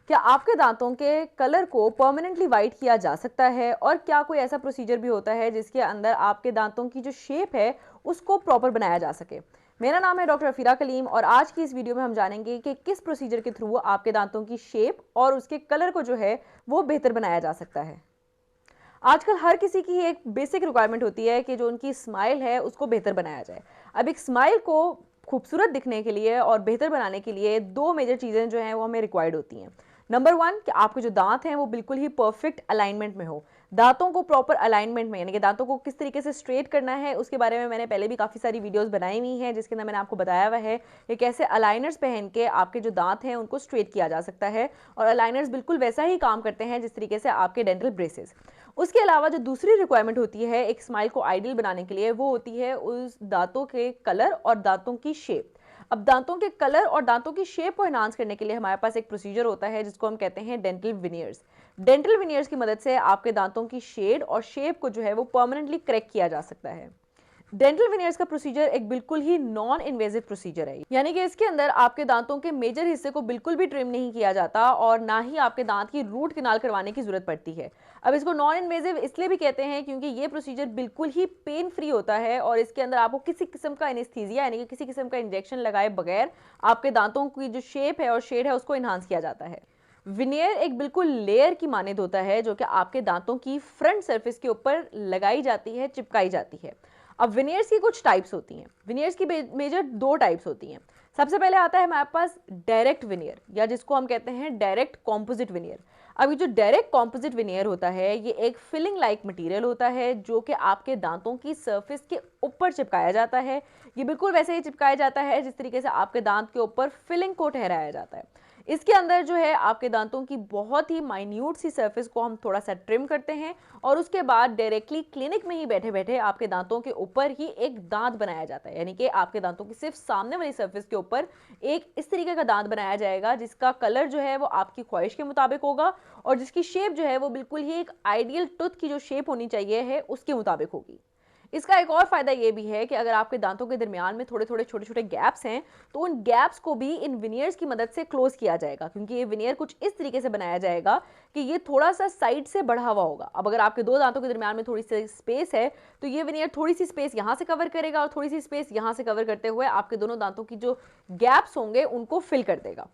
क्या आपके दांतों के कलर को परमानेंटली वाइट किया जा सकता है, और क्या कोई ऐसा प्रोसीजर भी होता है जिसके अंदर आपके दांतों की जो शेप है उसको प्रॉपर बनाया जा सके। मेरा नाम है डॉक्टर अफीरा कलीम और आज की इस वीडियो में हम जानेंगे कि किस प्रोसीजर के थ्रू आपके दांतों की शेप और उसके कलर को जो है वो बेहतर बनाया जा सकता है। आजकल हर किसी की एक बेसिक रिक्वायरमेंट होती है कि जो उनकी स्माइल है उसको बेहतर बनाया जाए। अब एक स्माइल को खूबसूरत दिखने के लिए और बेहतर बनाने के लिए दो मेजर चीज़ें जो हैं वो हमें रिक्वायर्ड होती हैं। नंबर वन, कि आपके जो दांत हैं वो बिल्कुल ही परफेक्ट अलाइनमेंट में हो। दांतों को प्रॉपर अलाइनमेंट में, यानी कि दांतों को किस तरीके से स्ट्रेट करना है उसके बारे में मैंने पहले भी काफ़ी सारी वीडियोस बनाई हुई हैं, जिसके अंदर मैंने आपको बताया हुआ है कि कैसे अलाइनर्स पहन के आपके जो दांत हैं उनको स्ट्रेट किया जा सकता है। और अलाइनर्स बिल्कुल वैसा ही काम करते हैं जिस तरीके से आपके डेंटल ब्रेसेस। उसके अलावा जो दूसरी रिक्वायरमेंट होती है एक स्माइल को आइडियल बनाने के लिए, वो होती है उस दांतों के कलर और दांतों की शेप। अब दांतों के कलर और दांतों की शेप को एनहांस करने के लिए हमारे पास एक प्रोसीजर होता है जिसको हम कहते हैं डेंटल विनियर्स। डेंटल विनियर्स की मदद से आपके दांतों की शेड और शेप को जो है वो परमानेंटली करेक्ट किया जा सकता है। डेंटल विनियर्स का प्रोसीजर एक बिल्कुल ही नॉन इन्वेजिव प्रोसीजर है, यानी कि इसके अंदर आपके दांतों के मेजर हिस्से को बिल्कुल भी ट्रिम नहीं किया जाता और ना ही आपके दांत की रूट किनाल करवाने की जरूरत पड़ती है। अब इसको नॉन इन्वेजिव इसलिए भी कहते हैं क्योंकि ये प्रोसीजर बिल्कुल ही पेन फ्री होता है और इसके अंदर आपको किसी किस्म का एनेस्थीसिया यानी कि किसी किस्म का इंजेक्शन लगाए बगैर आपके दांतों की जो शेप है और शेड है उसको इन्हांस किया जाता है। विनियर एक बिल्कुल लेयर की मानद होता है जो कि आपके दांतों की फ्रंट सरफेस के ऊपर लगाई जाती है, चिपकाई जाती है। अब विनियर्स की कुछ टाइप्स होती हैं। विनियर्स की मेजर दो टाइप्स होती हैं। सबसे पहले आता है हमारे पास डायरेक्ट विनियर, या जिसको हम कहते हैं डायरेक्ट कॉम्पोजिट विनियर। अब ये जो डायरेक्ट कॉम्पोजिट विनियर होता है ये एक फिलिंग लाइक मटेरियल होता है जो कि आपके दांतों की सरफेस के ऊपर चिपकाया जाता है। ये बिल्कुल वैसे ही चिपकाया जाता है जिस तरीके से आपके दांत के ऊपर फिलिंग को ठहराया जाता है। इसके अंदर जो है आपके दांतों की बहुत ही माइन्यूट सी सरफेस को हम थोड़ा सा ट्रिम करते हैं और उसके बाद डायरेक्टली क्लिनिक में ही बैठे बैठे आपके दांतों के ऊपर ही एक दांत बनाया जाता है, यानी कि आपके दांतों की सिर्फ सामने वाली सरफेस के ऊपर एक इस तरीके का दांत बनाया जाएगा जिसका कलर जो है वो आपकी ख्वाहिश के मुताबिक होगा और जिसकी शेप जो है वो बिल्कुल ही एक आइडियल टूथ की जो शेप होनी चाहिए है उसके मुताबिक होगी। इसका एक और फायदा ये भी है कि अगर आपके दांतों के दरमियान में थोड़े थोड़े छोटे छोटे गैप्स हैं तो उन गैप्स को भी इन विनियर्स की मदद से क्लोज किया जाएगा, क्योंकि ये विनियर कुछ इस तरीके से बनाया जाएगा कि ये थोड़ा सा साइड से बढ़ा हुआ होगा। अब अगर आपके दो दांतों के दरमियान में थोड़ी सी स्पेस है तो ये विनियर थोड़ी सी स्पेस यहाँ से कवर करेगा और थोड़ी सी स्पेस यहाँ से कवर करते हुए आपके दोनों दांतों की जो गैप्स होंगे उनको फिल कर देगा।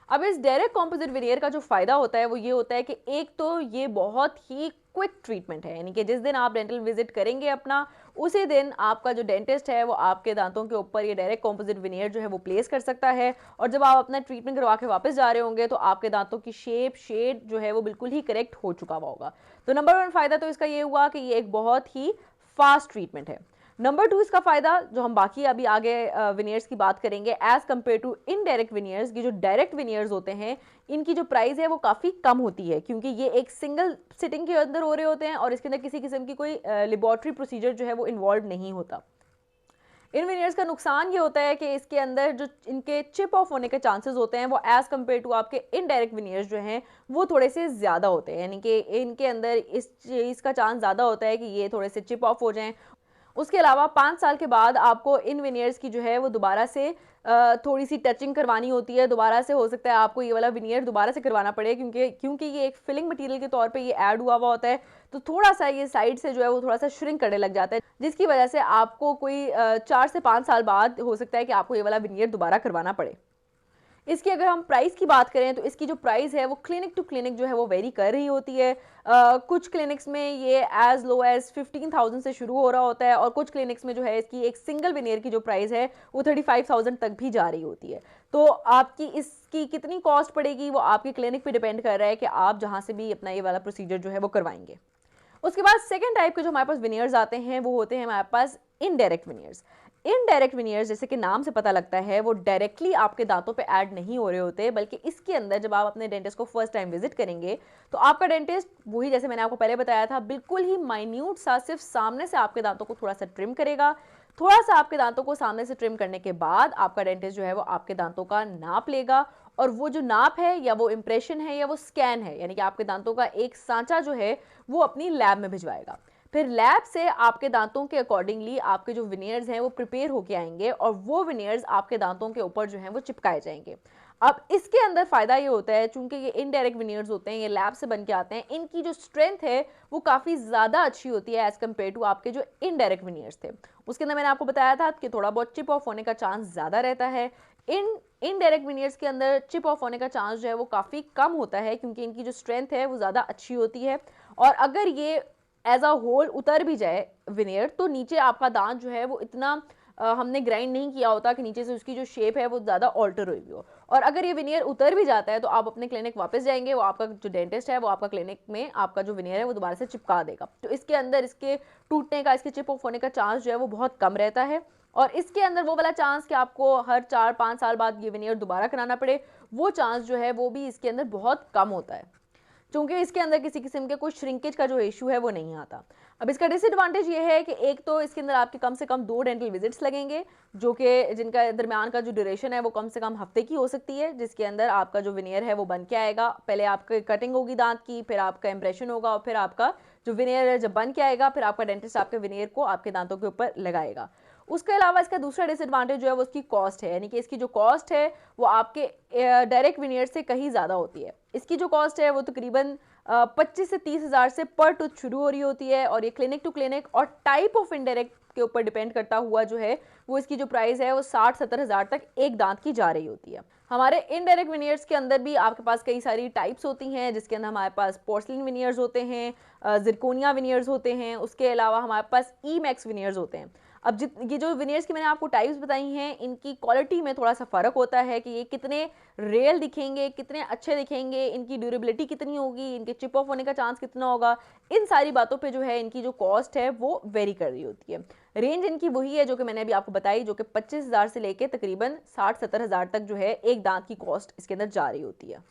अब इस डायरेक्ट कॉम्पोजिट विनियर का जो फायदा होता है वो ये होता है कि एक तो ये बहुत ही क्विक ट्रीटमेंट है, यानी कि जिस दिन आप डेंटल विजिट करेंगे अपना उसी दिन आपका जो डेंटिस्ट है वो आपके दांतों के ऊपर ये डायरेक्ट कॉम्पोजिट विनियर जो है वो प्लेस कर सकता है और जब आप अपना ट्रीटमेंट करवा के वापस जा रहे होंगे तो आपके दांतों की शेप शेड जो है वो बिल्कुल ही करेक्ट हो चुका हुआ होगा। तो नंबर वन फायदा तो इसका ये हुआ कि ये एक बहुत ही फास्ट ट्रीटमेंट है। नंबर टू, इसका फायदा जो हम बाकी अभी आगे विनियर्स की बात करेंगे as compare to indirect veneers, की जो डायरेक्ट विनियर्स होते हैं इनकी जो प्राइस है वो काफ़ी कम होती है क्योंकि ये एक सिंगल सिटिंग के अंदर हो रहे होते हैं और इसके अंदर किसी किस्म की कोई लेबोरेटरी प्रोसीजर जो है वो इन्वॉल्व नहीं होता। इन विनियर्स का नुकसान ये होता है कि इसके अंदर जो इनके चिप ऑफ होने के चांसेस होते हैं वो एज कंपेयर टू आपके इनडायरेक्ट विनियर्स जो हैं वो थोड़े से ज़्यादा होते हैं, यानी कि इनके अंदर इस चीज़ का चांस ज़्यादा होता है कि ये थोड़े से चिप ऑफ हो जाएं। उसके अलावा 5 साल के बाद आपको इन विनियर्स की जो है वो दोबारा से थोड़ी सी टचिंग करवानी होती है। दोबारा से हो सकता है आपको ये वाला विनियर दोबारा से करवाना पड़े क्योंकि ये एक फिलिंग मटेरियल के तौर पे ये ऐड हुआ हुआ होता है, तो थोड़ा सा ये साइड से जो है वो थोड़ा सा श्रिंक करने लग जाता है जिसकी वजह से आपको कोई 4 से 5 साल बाद हो सकता है कि आपको ये वाला विनियर दोबारा करवाना पड़े। इसकी अगर हम प्राइस की बात करें तो इसकी जो प्राइस है वो क्लिनिक टू क्लिनिक जो है वो वेरी कर रही होती है। कुछ क्लिनिक्स में ये एज लो एज 15,000 से शुरू हो रहा होता है और कुछ क्लिनिक्स में जो है इसकी एक सिंगल विनियर की जो प्राइस है वो 35,000 तक भी जा रही होती है। तो आपकी इसकी कितनी कॉस्ट पड़ेगी वो आपके क्लिनिक पे डिपेंड कर रहा है कि आप जहाँ से भी अपना ये वाला प्रोसीजर जो है वो करवाएंगे। उसके बाद सेकेंड टाइप के जो हमारे पास विनियर्स आते हैं वो होते हैं हमारे पास इनडायरेक्ट विनियर्स। इनडायरेक्ट विनियर्स जैसे कि नाम से पता लगता है वो डायरेक्टली आपके दांतों पे ऐड नहीं हो रहे होते, बल्कि इसके अंदर जब आप अपने डेंटिस्ट को फर्स्ट टाइम विजिट करेंगे तो आपका डेंटिस्ट वही जैसे मैंने आपको पहले बताया था बिल्कुल ही माइन्यूट सा सिर्फ सामने से आपके दांतों को थोड़ा सा ट्रिम करेगा। थोड़ा सा आपके दांतों को सामने से ट्रिम करने के बाद आपका डेंटिस्ट जो है वो आपके दांतों का नाप लेगा और वो जो नाप है या वो इंप्रेशन है या वो स्कैन है, यानी कि आपके दांतों का एक सांचा जो है वो अपनी लैब में भिजवाएगा। फिर लैब से आपके दांतों के अकॉर्डिंगली आपके जो विनियर्स हैं वो प्रिपेयर होके आएंगे और वो विनियर्स आपके दांतों के ऊपर जो हैं वो चिपकाए जाएंगे। अब इसके अंदर फ़ायदा ये होता है, चूंकि ये इनडायरेक्ट विनियर्स होते हैं, ये लैब से बन के आते हैं, इनकी जो स्ट्रेंथ है वो काफ़ी ज़्यादा अच्छी होती है एज़ कम्पेयर टू आपके जो इनडायरेक्ट विनियर्स थे। उसके अंदर मैंने आपको बताया था कि थोड़ा बहुत चिप ऑफ होने का चांस ज़्यादा रहता है। इनडायरेक्ट विनियर्स के अंदर चिप ऑफ होने का चांस जो है वो काफ़ी कम होता है, क्योंकि इनकी जो स्ट्रेंथ है वो ज़्यादा अच्छी होती है। और अगर ये एज अ होल उतर भी जाए विनियर, तो नीचे आपका दांत जो है वो इतना हमने ग्राइंड नहीं किया होता कि नीचे से उसकी जो शेप है वो ज़्यादा ऑल्टर हुई भी हो। और अगर ये विनियर उतर भी जाता है तो आप अपने क्लिनिक वापस जाएंगे, वो आपका जो डेंटिस्ट है वो आपका क्लिनिक में आपका जो विनियर है वो दोबारा से चिपका देगा। तो इसके अंदर इसके टूटने का, इसके चिप ऑफ होने का चांस जो है वो बहुत कम रहता है। और इसके अंदर वो वाला चांस कि आपको हर 4-5 साल बाद ये विनियर दोबारा कराना पड़े, वो चांस जो है वो भी इसके अंदर बहुत कम होता है, क्योंकि इसके अंदर किसी किस्म के कोई श्रिंकेज का जो इशू है वो नहीं आता। अब इसका डिसएडवांटेज ये है कि एक तो इसके अंदर आपके कम से कम 2 डेंटल विजिट्स लगेंगे, जो कि जिनका दरमियान का जो ड्यूरेशन है वो कम से कम हफ्ते की हो सकती है, जिसके अंदर आपका जो विनियर है वो बन के आएगा। पहले आपकी कटिंग होगी दांत की, फिर आपका इंप्रेशन होगा, और फिर आपका जो विनियर है जब बन के आएगा, फिर आपका डेंटिस्ट आपके विनियर को आपके दांतों के ऊपर लगाएगा। उसके अलावा इसका दूसरा डिसएडवांटेज जो है वो उसकी कॉस्ट है, यानी कि इसकी जो कॉस्ट है वो आपके डायरेक्ट विनियर से कहीं ज़्यादा होती है। इसकी जो कॉस्ट है वो तकरीबन 25 से 30 हज़ार से पर टूथ शुरू हो रही होती है, और ये क्लिनिक टू क्लिनिक और टाइप ऑफ इनडायरेक्ट के ऊपर डिपेंड करता हुआ जो है वो इसकी जो प्राइस है वो 60-70 हज़ार तक एक दांत की जा रही होती है। हमारे इनडायरेक्ट विनियर्स के अंदर भी आपके पास कई सारी टाइप्स होती हैं, जिसके अंदर हमारे पास पोर्सलिन विनियर्स होते हैं, जिरकोनिया विनियर्स होते हैं, उसके अलावा हमारे पास ई मैक्स विनियर्स होते हैं। अब ये जो विनियर्स की मैंने आपको टाइप्स बताई हैं, इनकी क्वालिटी में थोड़ा सा फ़र्क होता है कि ये कितने रियल दिखेंगे, कितने अच्छे दिखेंगे, इनकी ड्यूरेबिलिटी कितनी होगी, इनके चिप ऑफ होने का चांस कितना होगा। इन सारी बातों पे जो है इनकी जो कॉस्ट है वो वेरी कर रही होती है। रेंज इनकी वही है जो कि मैंने अभी आपको बताई, जो कि 25 हज़ार से लेके तकरीबन 60-70 हज़ार तक जो है एक दांत की कॉस्ट इसके अंदर जा रही होती है।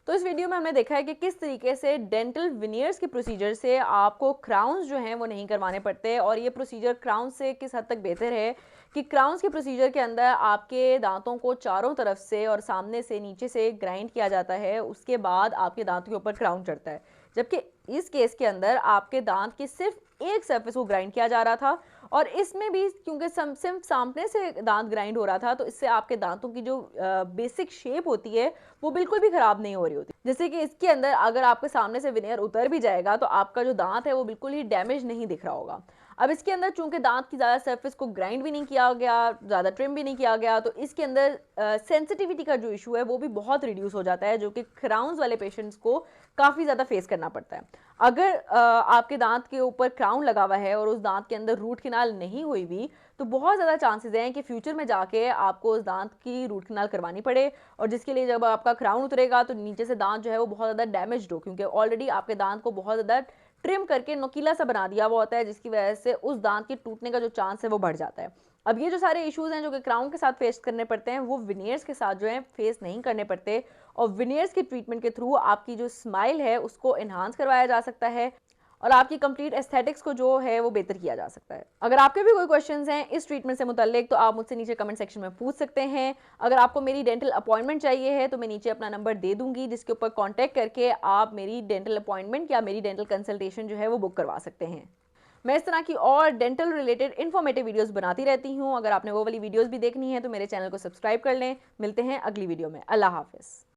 तो इस वीडियो में हमने देखा है कि किस तरीके से डेंटल विनियर्स के प्रोसीजर से आपको क्राउन्स जो हैं वो नहीं करवाने पड़ते, और ये प्रोसीजर क्राउन से किस हद तक बेहतर है कि क्राउन्स के प्रोसीजर के अंदर आपके दांतों को चारों तरफ से और सामने से नीचे से ग्राइंड किया जाता है, उसके बाद आपके दांतों के ऊपर क्राउन चढ़ता है। जबकि इस केस के अंदर आपके दांत की सिर्फ एक सरफेस को ग्राइंड किया जा रहा था, और इसमें भी क्योंकि सिर्फ सामने से दांत ग्राइंड हो रहा था, तो इससे आपके दांतों की जो बेसिक शेप होती है वो बिल्कुल भी खराब नहीं हो रही होती। जैसे कि इसके अंदर अगर आपके सामने से विनियर उतर भी जाएगा तो आपका जो दांत है वो बिल्कुल ही डैमेज नहीं दिख रहा होगा। अब इसके अंदर चूंकि दांत की ज़्यादा सरफेस को ग्राइंड भी नहीं किया गया, ज़्यादा ट्रिम भी नहीं किया गया, तो इसके अंदर सेंसिटिविटी का जो इशू है वो भी बहुत रिड्यूस हो जाता है, जो कि क्राउन्स वाले पेशेंट्स को काफ़ी ज़्यादा फेस करना पड़ता है। अगर आपके दांत के ऊपर क्राउन लगा हुआ है और उस दांत के अंदर रूट कैनाल नहीं हुई भी, तो बहुत ज़्यादा चांसेस हैं कि फ्यूचर में जाके आपको उस दांत की रूट कैनाल करवानी पड़े, और जिसके लिए जब आपका क्राउन उतरेगा तो नीचे से दांत जो है वो बहुत ज़्यादा डैमेज्ड हो, क्योंकि ऑलरेडी आपके दांत को बहुत ज़्यादा ट्रिम करके नुकीला सा बना दिया हुआ होता है, जिसकी वजह से उस दांत के टूटने का जो चांस है वो बढ़ जाता है। अब ये जो सारे इश्यूज हैं जो कि क्राउन के साथ फेस करने पड़ते हैं, वो विनियर्स के साथ जो है फेस नहीं करने पड़ते, और विनियर्स के ट्रीटमेंट के थ्रू आपकी जो स्माइल है उसको एनहांस करवाया जा सकता है, और आपकी कंप्लीट एस्थेटिक्स को जो है वो बेहतर किया जा सकता है। अगर आपके भी कोई क्वेश्चंस हैं इस ट्रीटमेंट से मुताल्लिक, तो आप मुझसे नीचे कमेंट सेक्शन में पूछ सकते हैं। अगर आपको मेरी डेंटल अपॉइंटमेंट चाहिए है तो मैं नीचे अपना नंबर दे दूंगी, जिसके ऊपर कॉन्टैक्ट करके आप मेरी डेंटल अपॉइंटमेंट या मेरी डेंटल कंसल्टेशन जो है वो बुक करवा सकते हैं। मैं इस तरह की और डेंटल रिलेटेड इन्फॉर्मेटिव वीडियोस बनाती रहती हूँ। अगर आपने वो वाली वीडियोस भी देखनी है तो मेरे चैनल को सब्सक्राइब कर लें। मिलते हैं अगली वीडियो में। अल्लाह हाफिज़।